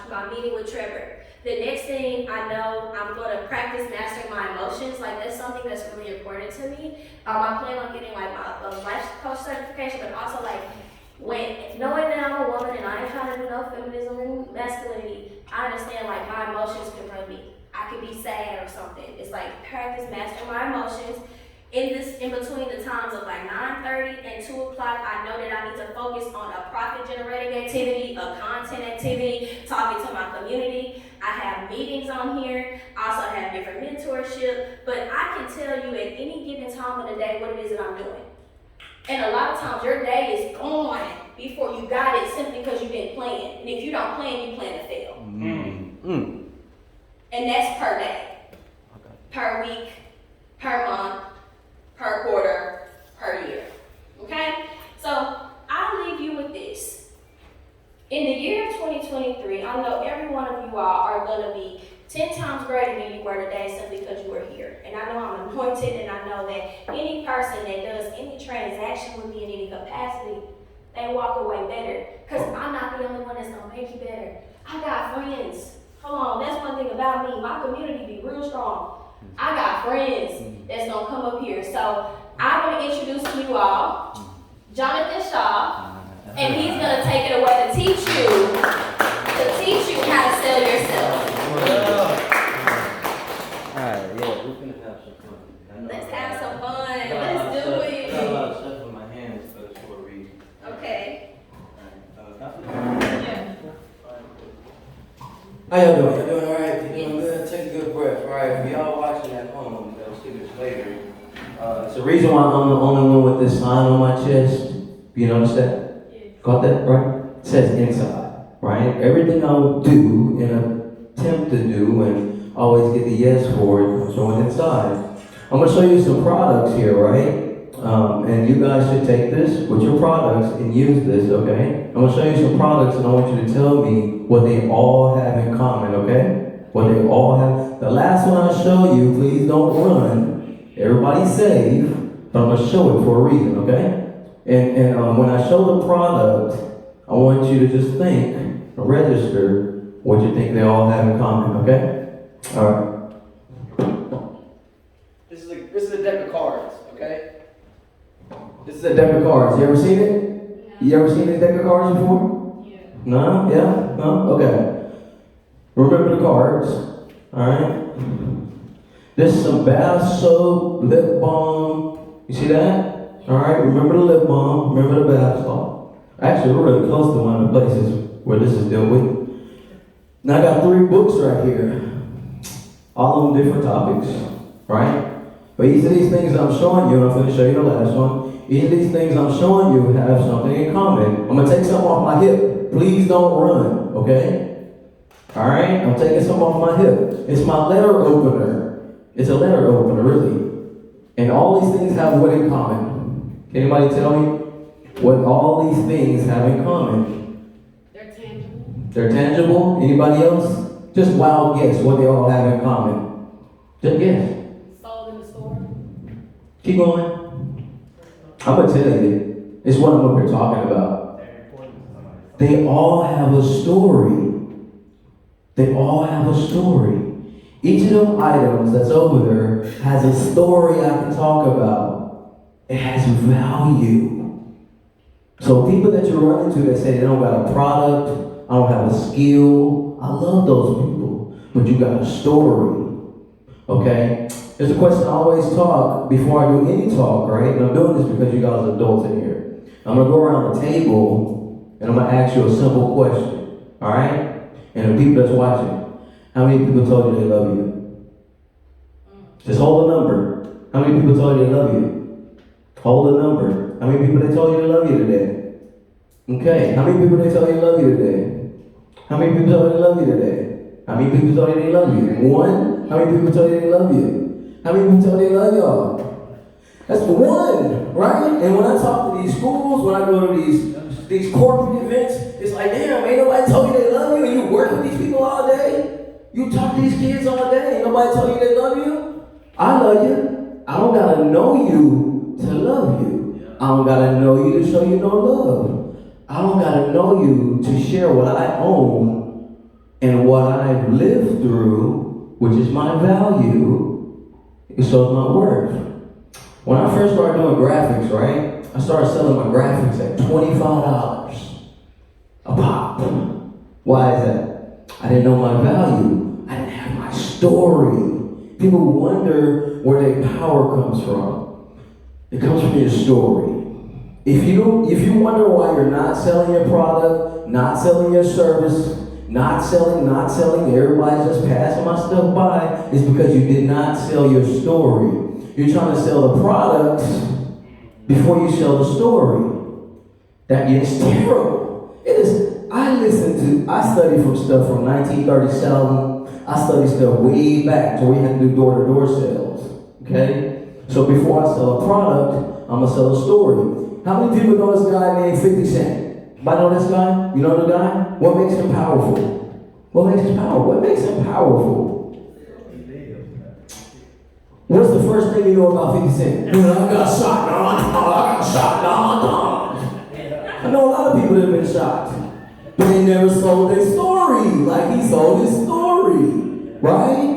my meeting with Trevor. The next thing I know, I'm going to practice mastering my emotions. Like, that's something that's really important to me. I plan on getting like my life coach certification, but also like knowing that I'm a woman and I ain't trying to do no feminism and masculinity, I understand like my emotions can run me. I could be sad or something. It's like practice mastering my emotions. In between the times of like 9:30 and 2 o'clock, I know that I need to focus on a profit generating activity, a content activity, talking to my community. I have meetings on here. I also have different mentorship, but I can tell you at any given time of the day what it is that I'm doing. And a lot of times your day is gone before you got it simply because you didn't plan. And if you don't plan, you plan to fail. Mm-hmm. And that's per day, per week, per month, per quarter, per year, okay? So I'll leave you with this. In the year of 2023, I know every one of you all are gonna be 10 times greater than you were today simply because you were here. And I know I'm anointed, and I know that any person that does any transaction with me in any capacity, they walk away better. Because I'm not the only one that's gonna make you better. I got friends. Hold on, that's one thing about me. My community be real strong. I got friends that's gonna come up here. So I'm gonna introduce to you all Jonathan Shaw, and he's gonna take it away to teach you how to sell yourself. Alright, yeah, we're gonna have some fun. Let's have some fun. I Let's do got a it. lot of stuff in my hands, but it's for a reason. Okay. Yeah. How y'all doing? Y'all doing alright? You doing good? Take a good breath. Alright, for y'all watching at home, they'll see this later. It's the reason why I'm the only one with this sign on my chest. You notice that? Yeah. Got that, right? It says inside, right? Everything I would do and attempt to do and always get the yes for it, I'm showing inside. I'm gonna show you some products here, right? And you guys should take this with your products and use this, okay? I'm gonna show you some products and I want you to tell me what they all have in common, okay? What they all have. The last one I show you, please don't run. Everybody's safe, but I'm gonna show it for a reason, okay? And when I show the product, I want you to just think, register what you think they all have in common, okay? All right. This is a deck of cards, okay? This is a deck of cards. You ever seen it? You ever seen this deck of cards before? Yeah. No? Yeah? No? Okay. Remember the cards. Alright? This is some bath soap, lip balm. You see that? Alright, remember the lip balm, remember the bath salt. Actually, we're really close to one of the places where this is dealt with. Now I got 3 books right here. All of them different topics. Right? But each of these things I'm showing you, and I'm going to show you the last one. Each of these things I'm showing you have something in common. I'm going to take something off my hip. Please don't run, okay? Alright? I'm taking something off my hip. It's my letter opener. It's a letter opener, really. And all these things have what in common? Can anybody tell me what all these things have in common? They're tangible. They're tangible? Anybody else? Just wild guess what they all have in common. Just guess. Sold in the store. Keep going. I'm going to tell you. It's what I'm up here talking about. They all have a story. They all have a story. Each of them items that's over there has a story I can talk about. It has value. So people that you run into that say they don't got a product, I don't have a skill, I love those people. But you got a story. Okay? There's a question I always talk before I do any talk, right? And I'm doing this because you guys are adults in here. I'm going to go around the table and I'm going to ask you a simple question. Alright? And the people that's watching, how many people told you they love you? Just hold a number. How many people told you they love you? Hold a number. How many people they told you they love you today? Okay. How many people they told you they love you today? How many people told you they love you today? How many people told you they love you? 1? How many people told you they love you? How many people told you they love y'all? That's the 1, right? And when I talk to these schools, when I go to these corporate events, it's like, damn, ain't nobody told you they love you, and you work with these people all day. You talk to these kids all day, ain't nobody told you they love you. I love you. I don't gotta know you to love you. I don't gotta know you to show you no love. I don't gotta know you to share what I own what I've lived through, which is my value, it shows my worth. When I first started doing graphics, right, I started selling my graphics at $25 a pop. Why is that? I didn't know my value. I didn't have my story. People wonder where their power comes from. It comes from your story. If you wonder why you're not selling your product, not selling your service, not selling, everybody's just passing my stuff by, it's because you did not sell your story. You're trying to sell the product before you sell the story. That is terrible. It is. I studied from stuff from 1937. I studied stuff way back to where we had to do door-to-door sales. Okay? So before I sell a product, I'm gonna sell a story. How many people know this guy named 50 Cent? Anybody know this guy? You know the guy? What makes him powerful? What makes him powerful? What makes him powerful? What's the first thing you know about 50 Cent? I got shot. I know a lot of people that have been shot, but they never sold their story like he sold his story. Right?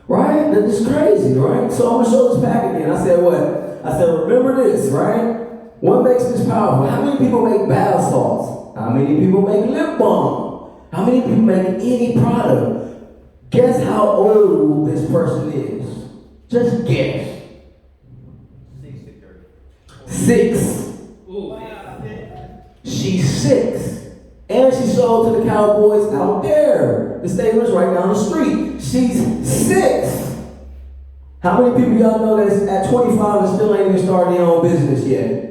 Right? That is crazy, right? So I'm gonna show this back again. I said what? I said, remember this, right? What makes this powerful? How many people make bath salts? How many people make lip balm? How many people make any product? Guess how old this person is. Just guess. 6. She's 6. And she sold to the Cowboys out there. The stadium is right down the street. She's 6. How many people y'all know that's at 25 and still ain't even started their own business yet?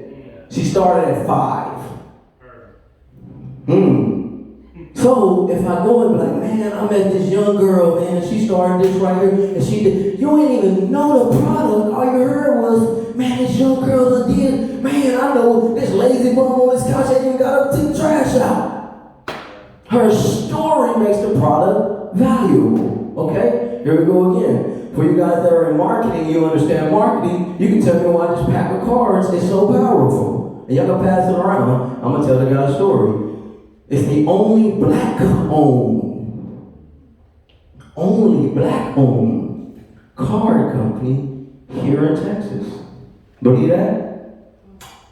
She started at 5. So if I go and be like, man, I met this young girl, man, and she started this right here, and she did, you ain't even know the product. All you heard was, man, this young girl did, man, I know this lazy bum on this couch ain't even got to take the trash out. Her story makes the product valuable. Okay? Here we go again. For you guys that are in marketing, you understand marketing, you can tell me why this pack of cards is so powerful. And y'all can pass it around. I'm going to tell the guy a story. It's the only black-owned card company here in Texas. Believe that?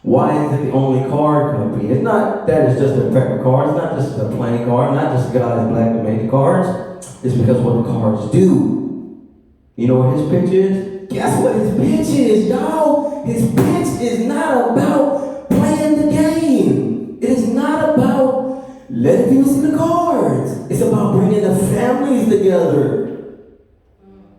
Why is it the only card company? It's not that it's just a pack of cards, it's not just a plain card, not just a guy that's black that made the cards. It's because what the cards do. You know what his pitch is? Guess what his pitch is, y'all? His pitch is not about playing the game. It is not about letting people see the cards. It's about bringing the families together.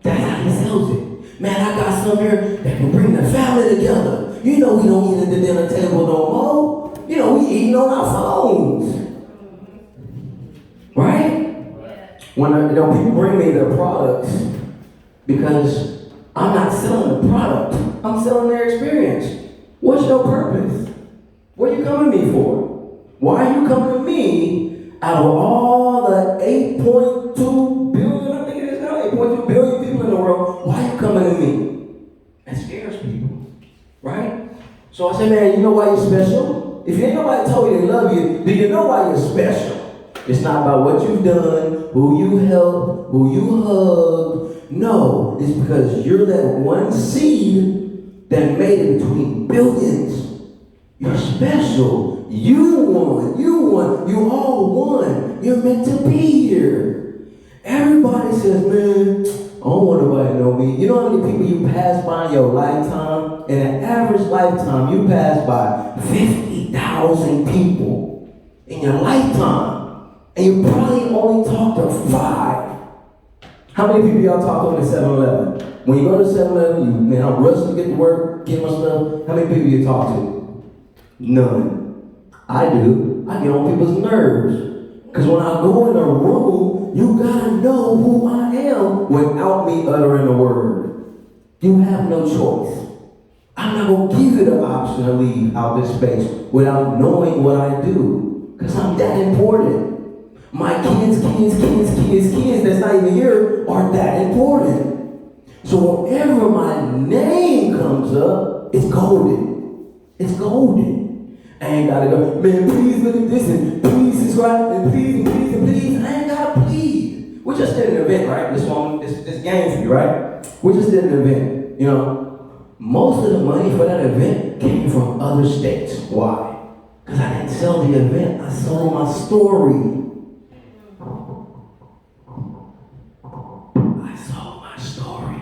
That's how he sells it. Man, I got some here that can bring the family together. You know we don't eat at the dinner table no more. You know we eating on our phones. Right? When people bring me their products, because I'm not selling the product, I'm selling their experience. What's your purpose? What are you coming to me for? Why are you coming to me out of all the 8.2 billion, I think it is now, 8.2 billion people in the world? Why are you coming to me? That scares people, right? So I say, man, you know why you're special? If ain't nobody told you they love you, do you know why you're special? It's not about what you've done, who you helped, who you hugged. No, it's because you're that one seed that made it between billions. You're special. You won. You all won. You're meant to be here. Everybody says, man, I don't want nobody to know me. You know how many people you pass by in your lifetime? In an average lifetime, you pass by 50,000 people in your lifetime. And you probably only talk to 5. How many people y'all talk to in 7-Eleven? When you go to 7-Eleven, I'm rushing to get to work, get my stuff. How many people you talk to? None. I do. I get on people's nerves. Because when I go in a room, you gotta know who I am without me uttering a word. You have no choice. I'm not gonna give you the option to leave out this space without knowing what I do. Because I'm that important. My kids that's not even here are that important. So whenever my name comes up, it's golden. It's golden. I ain't gotta go, man, please look at this and please subscribe and please. I ain't gotta plead. this game for you, right? We just did an event, you know. Most of the money for that event came from other states. Why? Because I didn't sell the event, I sold my story. I sold my story.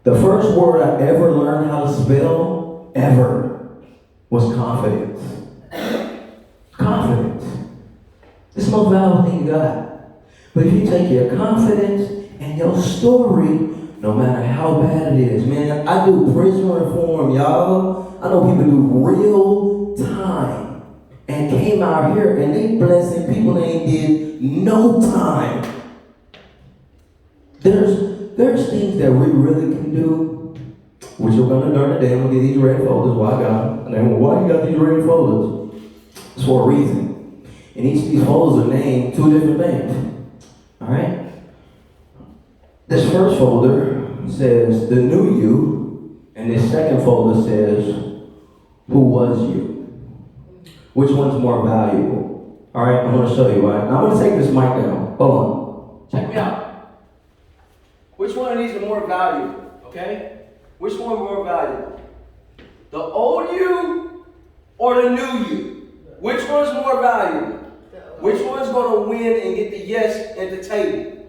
The first word I ever learned how to spell, ever, was confidence. Confidence. It's the most valuable thing you got. But if you take your confidence and your story, no matter how bad it is, man, I do prison reform, y'all. I know people do real time and came out here and they blessing people that ain't did no time. There's things that we really can do, which we're gonna learn today. I'm gonna get these red folders. Why I got them? And then, why you got these red folders? It's for a reason. And each of these folders are named two different things. Alright? This first folder says the new you, and this second folder says who was you. Which one's more valuable? Alright, I'm gonna show you, right? Now I'm gonna take this mic down. Hold on. Check me out. Which one of these are more valuable? Okay? Which one more valuable? The old you or the new you? Which one's more valuable? Which one's gonna win and get the yes at the table?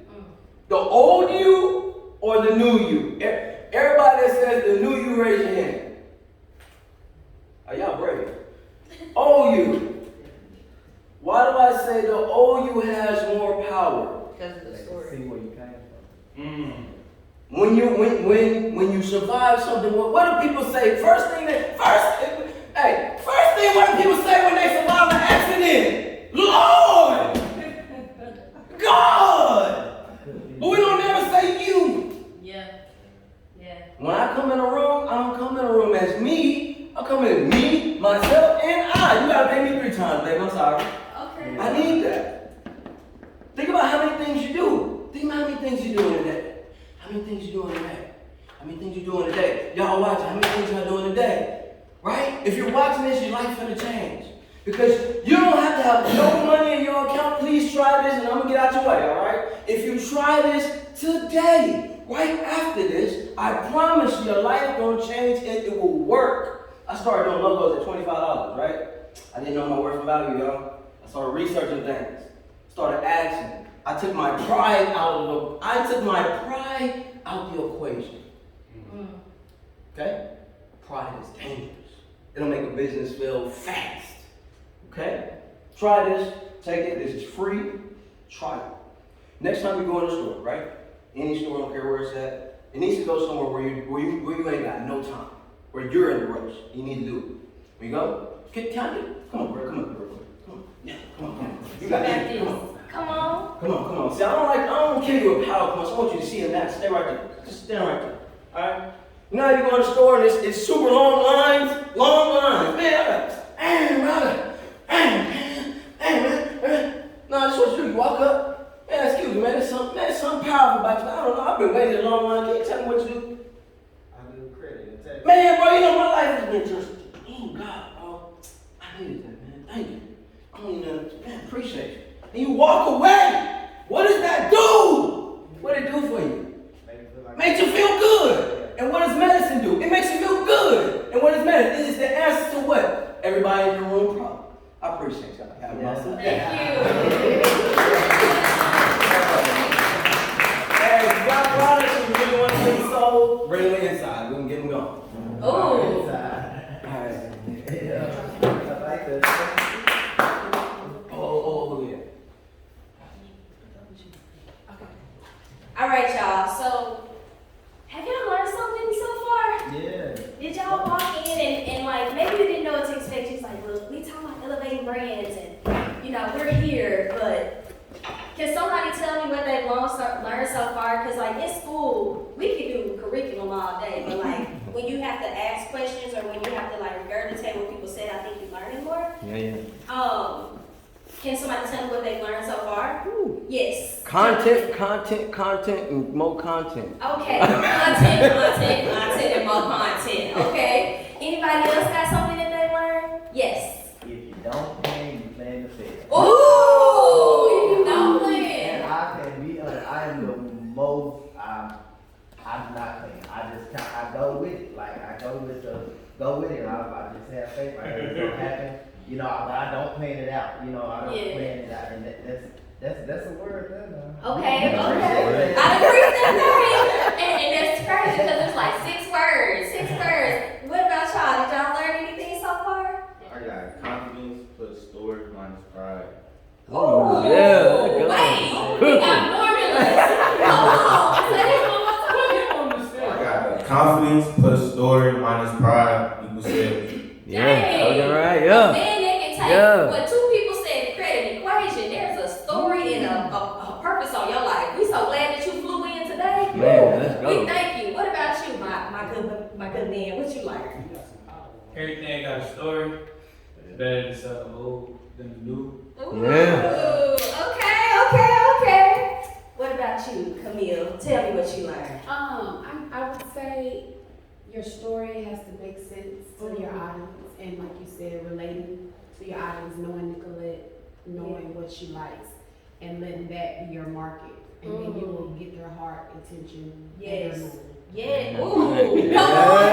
The old you or the new you? Everybody that says the new you, raise your hand. Are y'all brave? Old you. Why do I say the old you has more power? Because of the story. See where you came from. When you survive something, what do people say? First thing, what do people say when they survive an accident? Lord! God! But we don't never say you. Yeah. When I come in a room, I don't come in a room as me. I come in as me, myself, and I. You gotta pay me 3 times, babe. I'm sorry. Okay. I need that. Think about how many things you do. Think about how many things you do in a day. How many things you do in a day? How many things you do in a day? Y'all watching, how many things y'all do in a day? Right? If you're watching this, your life's gonna change. Because you don't have to have no money in your account. Please try this and I'm gonna get out your way, alright? If you try this today, right after this, I promise you your life gonna change and it will work. I started doing logos at $25, right? I didn't know my worth and value, y'all. I started researching things. Started asking. I took my pride out the equation. Okay? Pride is dangerous. It'll make a business fail fast. Okay? Try this. Take it. This is free. Try it. Next time you go in the store, right? Any store, I don't care where it's at. It needs to go somewhere where you ain't got no time. Where you're in the rush. You need to do it. When you go, can I do it? Come on, bro. Come on, bro. Come on. Yeah, come on. You got it. Come on. Come on. See, I don't give you a PowerPoint. I want you to see a map. Stay right there. Just stand right there. Alright? You know how you go in the store and it's super long lines? Man, no, I just want you to walk up. Man, excuse me, man. There's something powerful about you. I don't know. I've been waiting a long line. Can you tell me what you do? I do credit and tax. Man, bro, you know my life has been just, oh God, bro. I needed that, man. Thank you. I don't even know, man, appreciate you. And you walk away. What does that do? What did it do for you? Makes you feel good. And what does medicine do? It makes you feel good. And what is medicine? It is the answer to what? Everybody in the room problem. I appreciate y'all. Have a awesome day. Hey, if you got products and you really want to be sold, bring them inside. We can get them going. Oh. All right. I like that. Oh, yeah. All right, y'all. So, have y'all learned something so far? Yeah. Did y'all walk in and like maybe you didn't know what to expect? Just like, look, we talking about elevating brands and we're here, but can somebody tell me what they've learned so far? Because like in school, we can do curriculum all day, but like when you have to ask questions or when you have to like regurgitate what people said, I think you're learning more. Yeah. Can somebody tell me what they've learned so far? Yes. Content, and more content. Okay, content, and more content. Okay. Anybody else got something that they learned? Yes. If you don't plan, you plan to fail. Ooh, you don't plan. And I can be honest, I am the most just go with it. I just have faith. Like it's gonna happen. You know, I don't plan it out. You know, I don't Yeah. plan it out, and that's a word there now. Okay, okay. I agree with that. And that's crazy because it's like 6 words. 6 words. What about y'all? Did y'all learn anything so far? I got confidence plus storage minus pride. Oh, yeah, let's go. Wait, we got formulas. Hold on. Say this one more time. I got confidence plus storage minus pride equals sales. Yeah, Dang. okay, right, yeah. Then they can take Yeah. what 2 people said to create an equation. There's a story and a purpose on your life. We so glad that you flew in today. Man, let's We go. thank you. What about you, my good man? What you learned? Everything got a story. It's better to sell the old than the new. Ooh, Yeah. Okay. What about you, Camille? Tell me what you learned. I would say your story has to make sense to your audience, and like you said, relating to your audience, knowing Nicolette, knowing what she likes, and letting that be your market, and then you will get their heart, attention, and their Yes. money. Yeah. Ooh. Come on.